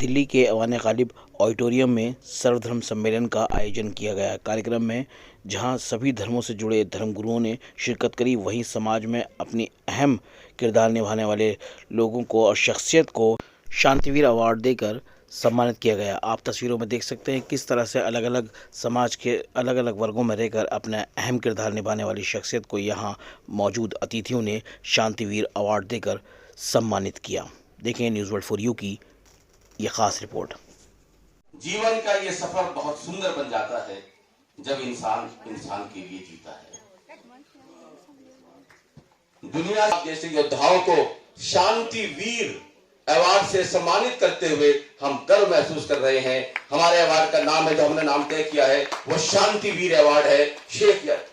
दिल्ली के ऐवान गालिब ऑडिटोरियम में सर्वधर्म सम्मेलन का आयोजन किया गया। कार्यक्रम में जहां सभी धर्मों से जुड़े धर्मगुरुओं ने शिरकत करी, वहीं समाज में अपनी अहम किरदार निभाने वाले लोगों को और शख्सियत को शांतिवीर अवार्ड देकर सम्मानित किया गया। आप तस्वीरों में देख सकते हैं किस तरह से अलग अलग समाज के अलग अलग वर्गों में रहकर अपना अहम किरदार निभाने वाली शख्सियत को यहाँ मौजूद अतिथियों ने शांतिवीर अवार्ड देकर सम्मानित किया। देखें न्यूज़ वर्ल्ड फॉर यू की ये खास रिपोर्ट। जीवन का ये सफर बहुत सुंदर बन जाता है जब इंसान इंसान के लिए जीता है। दुनिया जैसे योद्धाओं को शांति वीर अवार्ड से सम्मानित करते हुए हम गर्व महसूस कर रहे हैं। हमारे अवार्ड का नाम है, जो हमने नाम तय किया है, वो शांति वीर अवार्ड है।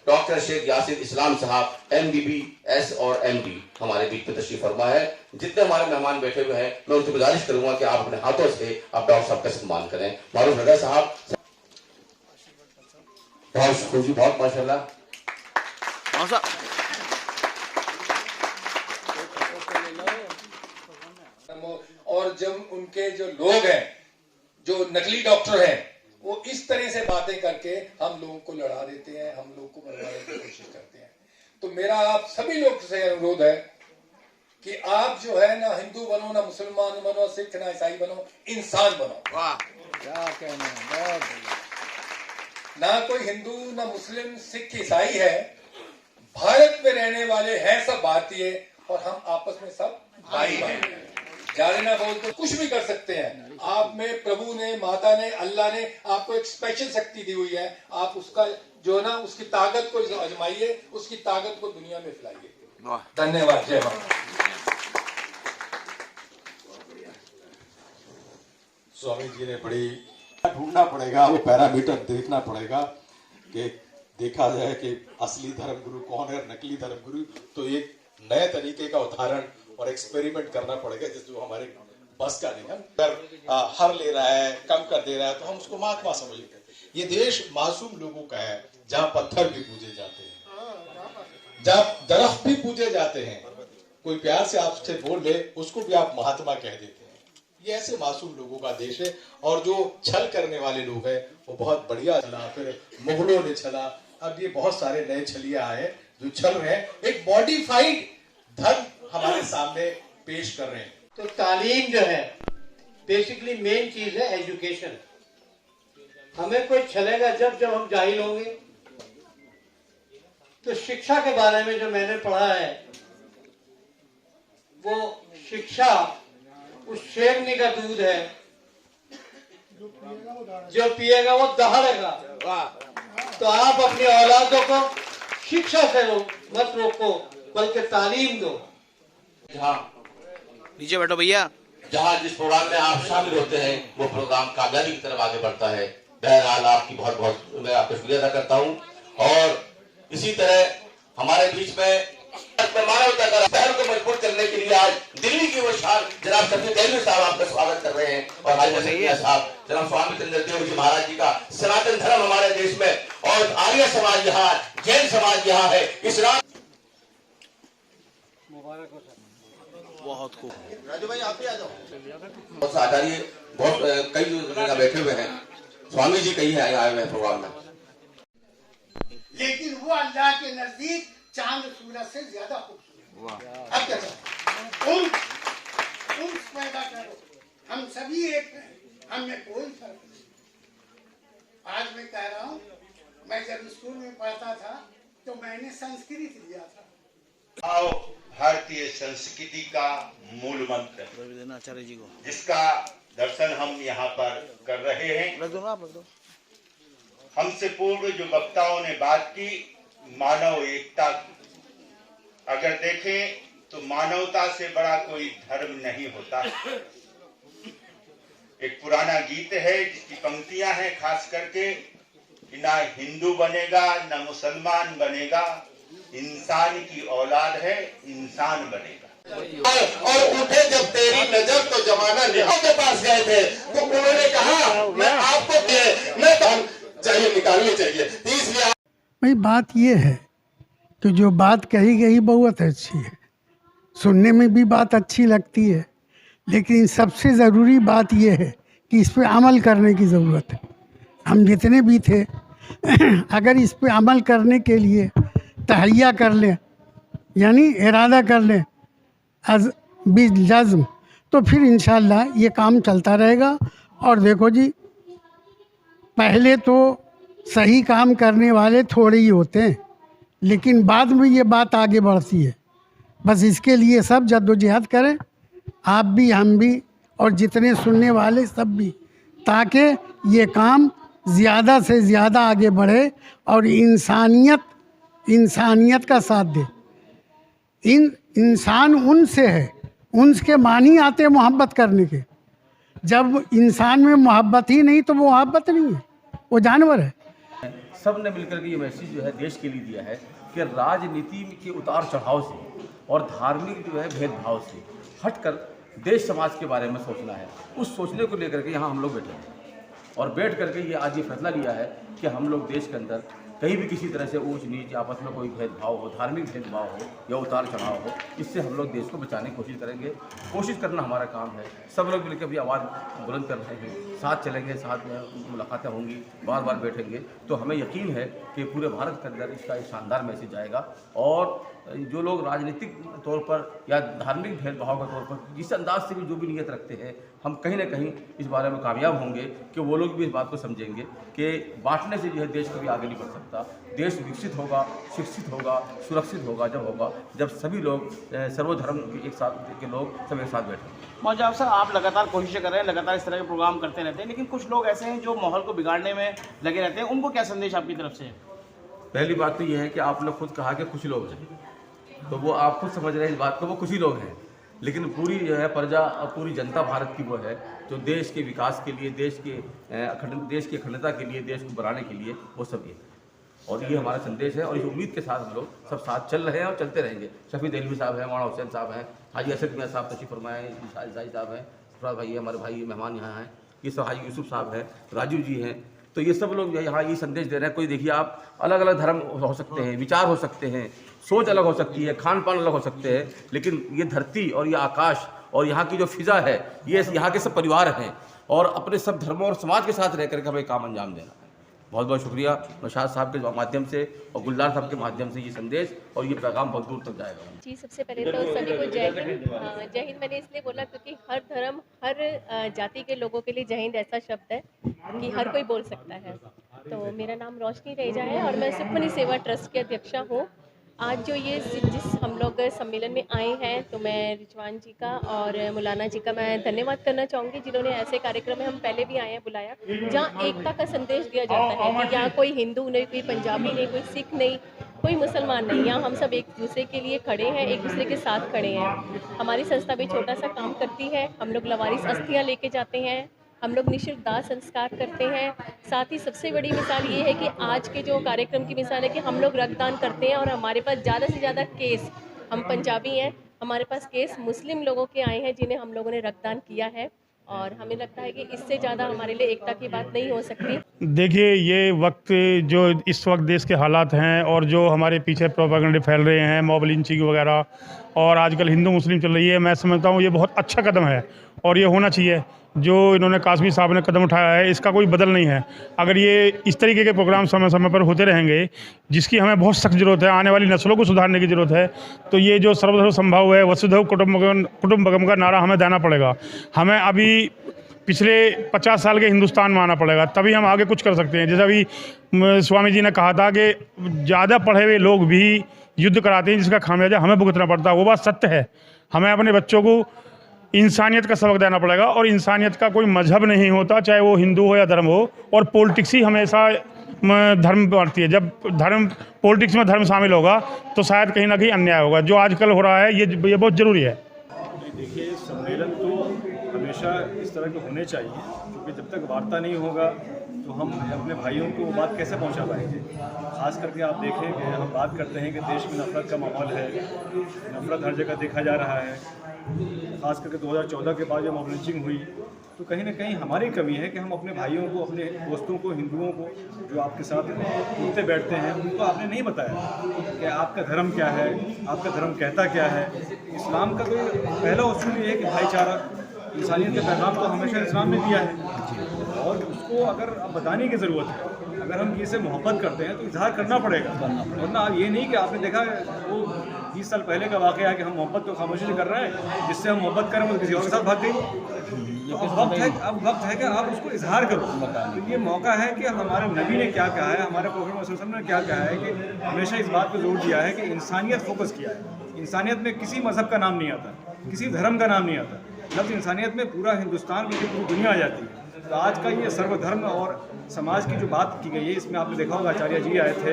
डॉक्टर शेख यासिर इस्लाम साहब MBBS और MD हमारे बीच में तशरीफ फरमा है। जितने हमारे मेहमान बैठे हुए हैं, मैं उनसे गुजारिश करूंगा कि आप अपने हाथों से आप डॉक्टर साहब का सम्मान करें। मारूफ नगर साहब, बहुत शुक्रिया, बहुत माशाल्लाह। और जब उनके जो लोग हैं, जो नकली डॉक्टर हैं, वो इस तरह से बातें करके हम लोगों को लड़ा देते हैं, हम लोग को मरवाने की कोशिश करते हैं। तो मेरा आप सभी लोग से अनुरोध है कि आप जो है ना हिंदू बनो, ना मुसलमान बनो, सिख ना ईसाई बनो, इंसान बनो। वाह, क्या कहना है। ना कोई हिंदू, ना मुस्लिम, सिख, ईसाई है। भारत में रहने वाले हैं सब भारतीय और हम आपस में सब भाई हैं। जाने ना बोल तो कुछ भी कर सकते हैं। आप में प्रभु ने, माता ने, अल्लाह ने आपको एक स्पेशल शक्ति दी हुई है। आप उसका जो ना उसकी ताकत को आजमाइए, उसकी ताकत को दुनिया में फैलाइए। धन्यवाद। जय माता। स्वामी जी ने बड़ी ढूंढना पड़ेगा, वो पैरामीटर देखना पड़ेगा कि देखा जाए कि असली धर्मगुरु कौन है और नकली धर्मगुरु। तो एक नए तरीके का उदाहरण और एक्सपेरिमेंट करना पड़ेगा जिसको हमारे बस का नहीं है। अगर हर ले रहा है, कम कर दे रहा है, तो हम उसको महात्मा समझ लेते हैं। ये देश मासूम लोगों का है, जहाँ पत्थर भी पूजे जाते हैं, जहाँ दरख्त भी पूजे जाते हैं। कोई प्यार से आपसे बोल ले, उसको भी आप महात्मा कह देते हैं। ये ऐसे मासूम लोगों का देश है। और जो छल करने वाले लोग हैं वो बहुत बढ़िया चला, फिर मुगलों ने छला, अब ये बहुत सारे नए छलिया आए जो छल रहे हैं, एक मॉडिफाइड धर्म हमारे सामने पेश कर रहे हैं। तो तालीम जो है बेसिकली मेन चीज है, एजुकेशन। हमें कोई छलेगा जब हम जाहिल होंगे। तो शिक्षा के बारे में जो मैंने पढ़ा है, वो शिक्षा उस शेरनी का दूध है, जो पिएगा वो दहाड़ेगा। तो आप अपनी औलादों को शिक्षा से मत रोको, बल्कि तालीम दो। जहाँ नीचे बैठो भैया। जहाँ जिस प्रोग्राम में आप शामिल होते हैं वो प्रोग्राम कामयाबी की तरफ आगे बढ़ता है। बहरहाल आपकी बहुत बहुत मैं आपका शुक्रिया अदा करता हूँ। और इसी तरह हमारे बीच में मानवता का शहर को मजबूत करने के लिए आज दिल्ली की वो शान जनाब सफी देवी साहब आपका स्वागत कर रहे हैं। और हाजी सैयद साहब, जनाब स्वामी चंद्रदेव जी महाराज जी का सनातन धर्म हमारे देश में, और आर्य समाज यहाँ, जैन समाज यहाँ है। इस्लाम बहुत खूब। राजू भाई आप भी आ जाओ। बहुत आचार्य बहुत कई जगह बैठे हुए हैं, स्वामी जी कई है आए हुए प्रोग्राम में। लेकिन वो अल्लाह के नजदीक चांद सूरज से ज्यादा खूबसूरत। अब क्या उम्स पैदा करो, हम सभी एक हैं, हमें कोई फर्क नहीं। आज मैं कह रहा हूँ, मैं जब स्कूल में पढ़ता था तो मैंने संस्कृत लिया था। आओ भारतीय संस्कृति का मूल मंत्र, आचार्य जी को, जिसका दर्शन हम यहाँ पर कर रहे हैं। हमसे पूर्व जो वक्ताओं ने बात की मानव एकता की, अगर देखें तो मानवता से बड़ा कोई धर्म नहीं होता। एक पुराना गीत है जिसकी पंक्तियां हैं खास करके कि ना हिंदू बनेगा ना मुसलमान बनेगा, इंसान की औलाद है, इंसान बनेगा। और उठे जब तेरी नजर तो जमाना नेहरू के पास गए थे, तो उन्होंने कहा मैं आपको मैं तो चाहिए निकालनी चाहिए। इसलिए भाई बात ये है कि जो बात कही गई बहुत अच्छी है, सुनने में भी बात अच्छी लगती है, लेकिन सबसे ज़रूरी बात ये है कि इस पे अमल करने की ज़रूरत है। हम जितने भी थे अगर इस पे अमल करने के लिए तहैया कर लें, यानी इरादा कर लें बिलज़्म, तो फिर इंशाअल्लाह ये काम चलता रहेगा। और देखो जी, पहले तो सही काम करने वाले थोड़े ही होते हैं, लेकिन बाद में ये बात आगे बढ़ती है। बस इसके लिए सब जद्दोजहद करें, आप भी, हम भी, और जितने सुनने वाले सब भी, ताकि ये काम ज़्यादा से ज़्यादा आगे बढ़े और इंसानियत का साथ दे। इंसान उनसे है, उनके मानी आते मोहब्बत करने के। जब इंसान में मोहब्बत ही नहीं तो वो मोहब्बत नहीं है, वो जानवर है। सब ने मिलकर के ये मैसेज जो है देश के लिए दिया है कि राजनीति के उतार चढ़ाव से और धार्मिक जो है भेदभाव से हटकर देश समाज के बारे में सोचना है। उस सोचने को लेकर के यहाँ हम लोग बैठे हैं और बैठ करके ये आज ये फैसला लिया है कि हम लोग देश के अंदर कहीं भी किसी तरह से ऊंच नीच, आपस में कोई भेदभाव हो, धार्मिक भेदभाव हो या उतार चढ़ाव हो, इससे हम लोग देश को बचाने की कोशिश करेंगे। कोशिश करना हमारा काम है। सब लोग मिलकर भी आवाज़ बुलंद कर रहे हैं, साथ चलेंगे, साथ में मुलाकातें होंगी, बार बार बैठेंगे, तो हमें यकीन है कि पूरे भारत के अंदर इसका एक शानदार मैसेज आएगा। और जो लोग राजनीतिक तौर पर या धार्मिक भेदभाव के तौर पर जिस अंदाज से भी जो भी नीयत रखते हैं, हम कहीं ना कहीं इस बारे में कामयाब होंगे कि वो लोग भी इस बात को समझेंगे कि बांटने से जो है देश कभी आगे नहीं बढ़ सकता। देश विकसित होगा, शिक्षित होगा, सुरक्षित होगा जब सभी लोग सर्वधर्म के एक साथ के लोग सब एक साथ बैठेंगे। मौजूद सर, आप लगातार कोशिशें कर रहे हैं, लगातार इस तरह के प्रोग्राम करते रहते हैं, लेकिन कुछ लोग ऐसे हैं जो माहौल को बिगाड़ने में लगे रहते हैं, उनको क्या संदेश आपकी तरफ से है? पहली बात तो ये है कि आपने खुद कहा कि कुछ लोग हैं, तो वो आप खुद समझ रहे हैं इस बात को, वो कुछ ही लोग हैं, लेकिन पूरी जो है प्रजा और पूरी जनता भारत की वो है जो देश के विकास के लिए, देश की अखंडता के लिए, देश को बढ़ाने के लिए वो सब ये। और ये हमारा संदेश है और इस उम्मीद के साथ हम लोग सब साथ चल रहे हैं और चलते रहेंगे। शफी देलवी साहब हैं, मौलाना हुसैन साहब हैं, हाजी असद मियां साहब तशरीफ फरमाए, शाही साहब हैं, फराज भाई हमारे भाई मेहमान यहाँ हैं, ये सब हाजी यूसुफ साहब हैं, राजू जी हैं, तो ये सब लोग यहाँ ये संदेश दे रहे हैं। कोई देखिए, आप अलग अलग धर्म हो सकते हैं, विचार हो सकते हैं, सोच अलग हो सकती है, खान पान अलग हो सकते हैं, लेकिन ये धरती और ये आकाश और यहाँ की जो फिजा है, ये यहाँ के सब परिवार हैं और अपने सब धर्मों और समाज के साथ रह करके हमें काम अंजाम देना है। बहुत बहुत शुक्रिया नौशाद साहब के माध्यम से और गुलजार साहब के माध्यम से ये संदेश और ये पैगाम बहुत दूर तक जाएगा। जी, सबसे पहले तो सभी को जय हिंद। जय हिंद मैंने इसलिए बोला क्योंकि हर धर्म, हर जाति के लोगों के लिए जय हिंद ऐसा शब्द है कि हर कोई बोल सकता है। तो मेरा नाम रोशनी रहेजा है और मैं सुखमनी सेवा ट्रस्ट की अध्यक्षा हूँ। आज जो ये जिस हम लोग सम्मेलन में आए हैं, तो मैं रिजवान जी का और मौलाना जी का मैं धन्यवाद करना चाहूँगी, जिन्होंने ऐसे कार्यक्रम में हम पहले भी आए हैं बुलाया, जहाँ एकता का संदेश दिया जाता है कि यहाँ कोई हिंदू नहीं, कोई पंजाबी नहीं, कोई सिख नहीं, कोई मुसलमान नहीं, यहाँ हम सब एक दूसरे के लिए खड़े हैं, एक दूसरे के साथ खड़े हैं। हमारी संस्था भी छोटा सा काम करती है, हम लोग लवारिस अस्थियाँ लेके जाते हैं, हम लोग निःशुल्क दाह संस्कार करते हैं। साथ ही सबसे बड़ी मिसाल ये है कि आज के जो कार्यक्रम की मिसाल है कि हम लोग रक्तदान करते हैं और हमारे पास ज़्यादा से ज़्यादा केस, हम पंजाबी हैं, हमारे पास केस मुस्लिम लोगों के आए हैं जिन्हें हम लोगों ने रक्तदान किया है और हमें लगता है कि इससे ज़्यादा हमारे लिए एकता की बात नहीं हो सकती। देखिए, ये वक्त जो इस वक्त देश के हालात हैं और जो हमारे पीछे प्रोपेगेंडा फैल रहे हैं, मॉब लिंचिंग वगैरह, और आजकल हिंदू मुस्लिम चल रही है, मैं समझता हूँ ये बहुत अच्छा कदम है और ये होना चाहिए। जो इन्होंने कासमी साहब ने कदम उठाया है, इसका कोई बदल नहीं है। अगर ये इस तरीके के प्रोग्राम समय समय पर होते रहेंगे, जिसकी हमें बहुत सख्त ज़रूरत है, आने वाली नस्लों को सुधारने की ज़रूरत है, तो ये जो सर्वधर्म संभव है, वसुधैव कुटुम्बकम का नारा हमें देना पड़ेगा। हमें अभी पिछले 50 साल के हिंदुस्तान में आना पड़ेगा, तभी हम आगे कुछ कर सकते हैं। जैसा अभी स्वामी जी ने कहा था कि ज़्यादा पढ़े हुए लोग भी युद्ध कराते हैं जिसका खामियाजा हमें भुगतना पड़ता है, वो बात सत्य है। हमें अपने बच्चों को इंसानियत का सबक देना पड़ेगा और इंसानियत का कोई मजहब नहीं होता, चाहे वो हिंदू हो या धर्म हो, और पॉलिटिक्स ही हमेशा धर्म बढ़ती है। जब पॉलिटिक्स में धर्म शामिल होगा तो शायद कहीं ना कहीं अन्याय होगा, जो आजकल हो रहा है ये बहुत ज़रूरी है। देखिए, सम्मेलन तो हमेशा इस तरह के होने चाहिए, क्योंकि जब तक वार्ता नहीं होगा तो हम अपने भाइयों को वो बात कैसे पहुंचा पाएंगे। खास करके आप देखें कि हम बात करते हैं कि देश में नफरत का माहौल है, नफरत हर जगह देखा जा रहा है। खास करके 2014 के बाद जब मॉब लिंचिंग हुई तो कहीं ना कहीं हमारी कमी है कि हम अपने भाइयों को, अपने दोस्तों को, हिंदुओं को जो आपके साथ उठते बैठते हैं, उनको आपने नहीं बताया कि आपका धर्म क्या है, आपका धर्म कहता क्या है। इस्लाम का कोई पहला उसूल ये है कि भाईचारा, इंसानियत का पैगाम तो हमेशा इस्लाम ने दिया है और उसको अगर अब बताने की ज़रूरत है। अगर हम किसी से मोहब्बत करते हैं तो इजहार करना पड़ेगा, वरना अब ये नहीं कि आपने देखा वो 20 साल पहले का वाक़या है कि हम मोहब्बत को खामोशी से कर रहे हैं, जिससे हम मोहब्बत करें वो किसी और के साथ भाग गई। अब वक्त है कि आप उसको इजहार करो। तो ये मौका है कि हमारे नबी ने क्या कहा है, हमारे प्रोफेट मोहम्मद सल्लल्लाहु अलैहि वसल्लम ने क्या कहा है कि हमेशा इस बात पर जोर दिया है कि इंसानियत फोकस किया है। इंसानियत में किसी मज़हब का नाम नहीं आता, किसी धर्म का नाम नहीं आता। लफ्ज़ इंसानियत में पूरा हिंदुस्तान बल्कि पूरी दुनिया आ जाती है। तो आज का ये सर्वधर्म और समाज की जो बात की गई है, इसमें आपने देखा होगा आचार्य जी आए थे,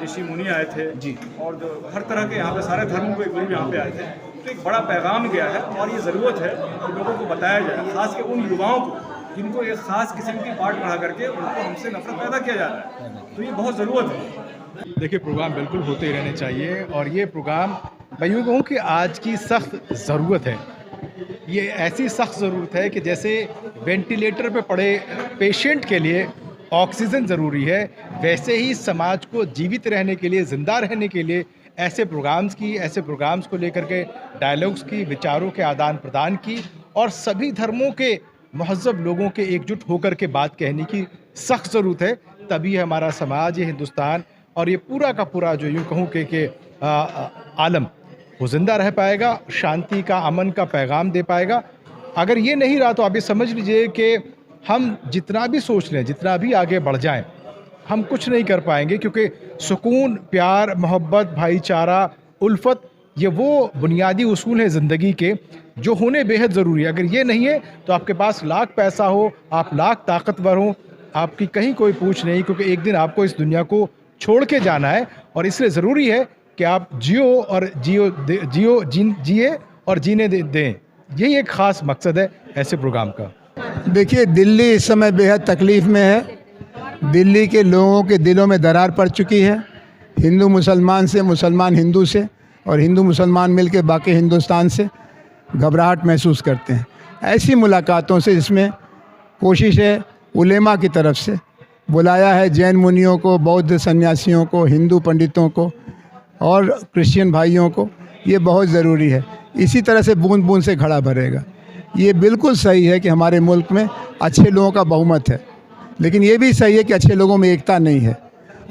ऋषि मुनि आए थे जी, और जो हर तरह के यहाँ पे सारे धर्मों के गुरु यहाँ पे आए थे। तो एक बड़ा पैगाम गया है और ये ज़रूरत है कि लोगों को बताया जाए, ख़ास के उन युवाओं को जिनको एक ख़ास किस्म की पाठ पढ़ा करके उनको हमसे नफरत पैदा किया जा रहा है। तो ये बहुत ज़रूरत है। देखिए, प्रोग्राम बिल्कुल होते ही रहने चाहिए और ये प्रोग्राम मैं यूँ कहूँ कि आज की सख्त ज़रूरत है। ये ऐसी सख्त ज़रूरत है कि जैसे वेंटिलेटर पे पड़े पेशेंट के लिए ऑक्सीजन ज़रूरी है, वैसे ही समाज को जीवित रहने के लिए, ज़िंदा रहने के लिए ऐसे प्रोग्राम्स को लेकर के डायलॉग्स की, विचारों के आदान प्रदान की और सभी धर्मों के महज़्ज़ब लोगों के एकजुट होकर के बात कहने की सख्त ज़रूरत है। तभी हमारा समाज, ये हिंदुस्तान और ये पूरा का पूरा जो यूँ कहूँ कि आलम वो ज़िंदा रह पाएगा, शांति का, अमन का पैगाम दे पाएगा। अगर ये नहीं रहा तो आप ये समझ लीजिए कि हम जितना भी सोच लें, जितना भी आगे बढ़ जाएं, हम कुछ नहीं कर पाएंगे, क्योंकि सुकून, प्यार, मोहब्बत, भाईचारा, उल्फत, ये वो बुनियादी उसूल हैं ज़िंदगी के जो होने बेहद ज़रूरी है। अगर ये नहीं है तो आपके पास लाख पैसा हो, आप लाख ताकतवर हो, आपकी कहीं कोई पूछ नहीं, क्योंकि एक दिन आपको इस दुनिया को छोड़ के जाना है। और इसलिए ज़रूरी है कि आप जिए और जीने दें। यही एक ख़ास मकसद है ऐसे प्रोग्राम का। देखिए, दिल्ली इस समय बेहद तकलीफ़ में है। दिल्ली के लोगों के दिलों में दरार पड़ चुकी है, हिंदू मुसलमान से, मुसलमान हिंदू से और हिंदू मुसलमान मिलकर बाकी हिंदुस्तान से घबराहट महसूस करते हैं। ऐसी मुलाकातों से इसमें कोशिश है उलेमा की तरफ से, बुलाया है जैन मुनियों को, बौद्ध सन्यासियों को, हिंदू पंडितों को और क्रिश्चियन भाइयों को। ये बहुत ज़रूरी है। इसी तरह से बूंद बूंद से घड़ा भरेगा। ये बिल्कुल सही है कि हमारे मुल्क में अच्छे लोगों का बहुमत है, लेकिन ये भी सही है कि अच्छे लोगों में एकता नहीं है।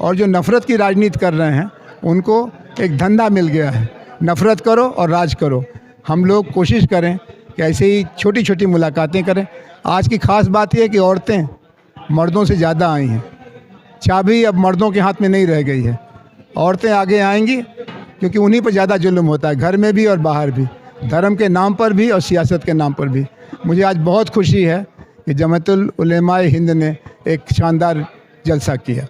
और जो नफ़रत की राजनीति कर रहे हैं उनको एक धंधा मिल गया है, नफ़रत करो और राज करो। हम लोग कोशिश करें कि ऐसे ही छोटी छोटी मुलाकातें करें। आज की ख़ास बात यह है कि औरतें मर्दों से ज़्यादा आई हैं। चाबी अब मर्दों के हाथ में नहीं रह गई है। औरतें आगे आएंगी क्योंकि उन्हीं पर ज़्यादा जुल्म होता है, घर में भी और बाहर भी, धर्म के नाम पर भी और सियासत के नाम पर भी। मुझे आज बहुत खुशी है कि जमातुल उलेमाए हिंद ने एक शानदार जलसा किया।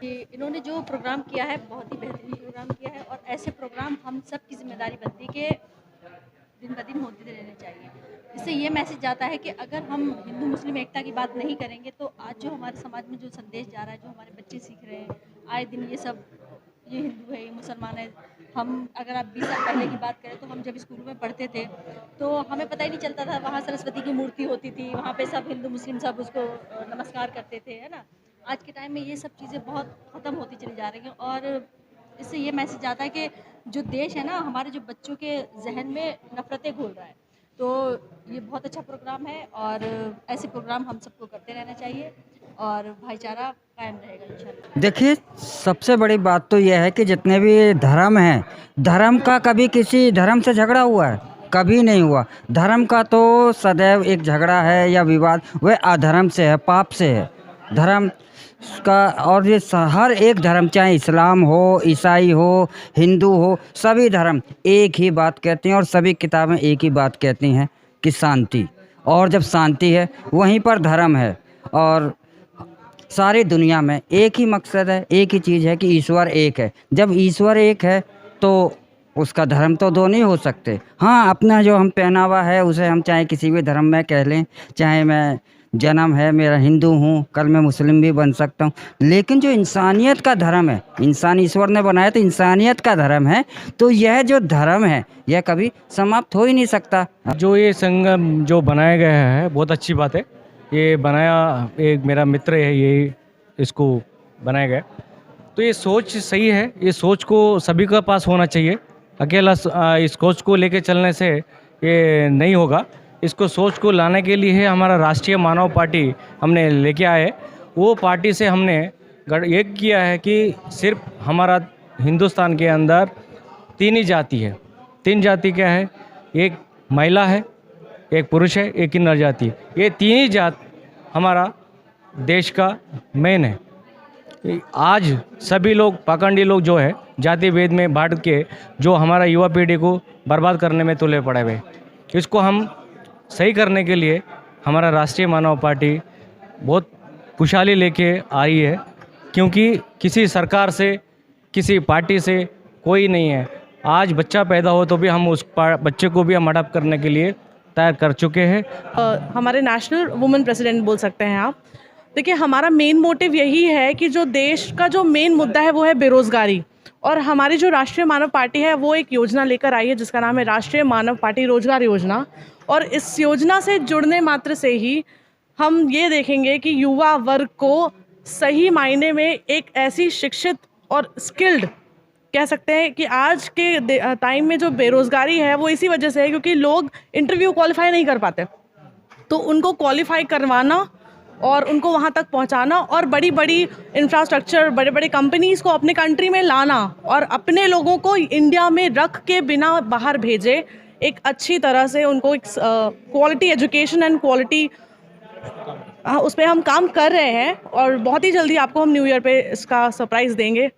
इन्होंने जो प्रोग्राम किया है बहुत ही बेहतरीन प्रोग्राम किया है और ऐसे प्रोग्राम हम सब की जिम्मेदारी बनती है कि दिन ब दिन होते रहने चाहिए। इससे ये मैसेज जाता है कि अगर हम हिंदू मुस्लिम एकता की बात नहीं करेंगे तो आज जो हमारे समाज में जो संदेश जा रहा है, जो हमारे बच्चे सीख रहे हैं आए दिन, ये सब ये हिंदू है, ये मुसलमान है। हम अगर आप 20 साल पहले की बात करें तो हम जब स्कूल में पढ़ते थे तो हमें पता ही नहीं चलता था, वहाँ सरस्वती की मूर्ति होती थी, वहाँ पे सब हिंदू मुस्लिम सब उसको नमस्कार करते थे, है ना। आज के टाइम में ये सब चीज़ें बहुत ख़त्म होती चली जा रही हैं और इससे ये मैसेज आता है कि जो देश है ना, हमारे जो बच्चों के जहन में नफ़रतें घोल रहा है। तो ये बहुत अच्छा प्रोग्राम है और ऐसे प्रोग्राम हम सबको करते रहना चाहिए और भाईचारा कायम रहेगा इंशाल्लाह। देखिए, सबसे बड़ी बात तो यह है कि जितने भी धर्म हैं, धर्म का कभी किसी धर्म से झगड़ा हुआ है? कभी नहीं हुआ। धर्म का तो सदैव एक झगड़ा है या विवाद वह अधर्म से है, पाप से है। धर्म का और ये हर एक धर्म, चाहे इस्लाम हो, ईसाई हो, हिंदू हो, सभी धर्म एक ही बात कहते हैं और सभी किताबें एक ही बात कहती हैं कि शांति। और जब शांति है वहीं पर धर्म है। और सारी दुनिया में एक ही मकसद है, एक ही चीज़ है कि ईश्वर एक है। जब ईश्वर एक है तो उसका धर्म तो दो नहीं हो सकते। हाँ, अपना जो हम पहनावा है उसे हम चाहे किसी भी धर्म में कह लें, चाहे मैं जन्म है मेरा हिंदू हूँ, कल मैं मुस्लिम भी बन सकता हूँ, लेकिन जो इंसानियत का धर्म है, इंसान ईश्वर ने बनाया तो इंसानियत का धर्म है, तो यह जो धर्म है यह कभी समाप्त हो ही नहीं सकता। जो ये संगम जो बनाया गया है बहुत अच्छी बात है। ये बनाया एक मेरा मित्र है, ये इसको बनाया गया, तो ये सोच सही है। ये सोच को सभी के पास होना चाहिए। अकेला इस सोच को लेके चलने से ये नहीं होगा। इसको सोच को लाने के लिए हमारा राष्ट्रीय मानव पार्टी हमने लेके आए। वो पार्टी से हमने ये किया है कि सिर्फ हमारा हिंदुस्तान के अंदर 3 ही जाति है। 3 जाति क्या है? एक महिला है, एक पुरुष है, एक किन्नर जाति। ये 3 ही जात हमारा देश का मेन है। आज सभी लोग पाखंडी लोग जो है जाति भेद में बांट के जो हमारा युवा पीढ़ी को बर्बाद करने में तुले पड़े हुए, इसको हम सही करने के लिए हमारा राष्ट्रीय मानव पार्टी बहुत खुशहाली लेके आई है। क्योंकि किसी सरकार से, किसी पार्टी से कोई नहीं है। आज बच्चा पैदा हो तो भी हम उस बच्चे को भी हम अडॉप्ट करने के लिए तैयार कर चुके हैं। हमारे नेशनल वुमेन प्रेसिडेंट बोल सकते हैं आप। देखिए, हमारा मेन मोटिव यही है कि जो देश का जो मेन मुद्दा है वो है बेरोज़गारी, और हमारी जो राष्ट्रीय मानव पार्टी है वो एक योजना लेकर आई है जिसका नाम है राष्ट्रीय मानव पार्टी रोजगार योजना। और इस योजना से जुड़ने मात्र से ही हम ये देखेंगे कि युवा वर्ग को सही मायने में एक ऐसी शिक्षित और स्किल्ड, कह सकते हैं कि आज के टाइम में जो बेरोज़गारी है वो इसी वजह से है क्योंकि लोग इंटरव्यू क्वालिफाई नहीं कर पाते, तो उनको क्वालिफाई करवाना और उनको वहाँ तक पहुँचाना और बड़ी बड़ी इंफ्रास्ट्रक्चर, बड़े बड़े कंपनीज़ को अपने कंट्री में लाना और अपने लोगों को इंडिया में रख के बिना बाहर भेजे एक अच्छी तरह से उनको एक क्वालिटी एजुकेशन एंड क्वालिटी, उस पर हम काम कर रहे हैं और बहुत ही जल्दी आपको हम न्यू ईयर पे इसका सरप्राइज़ देंगे।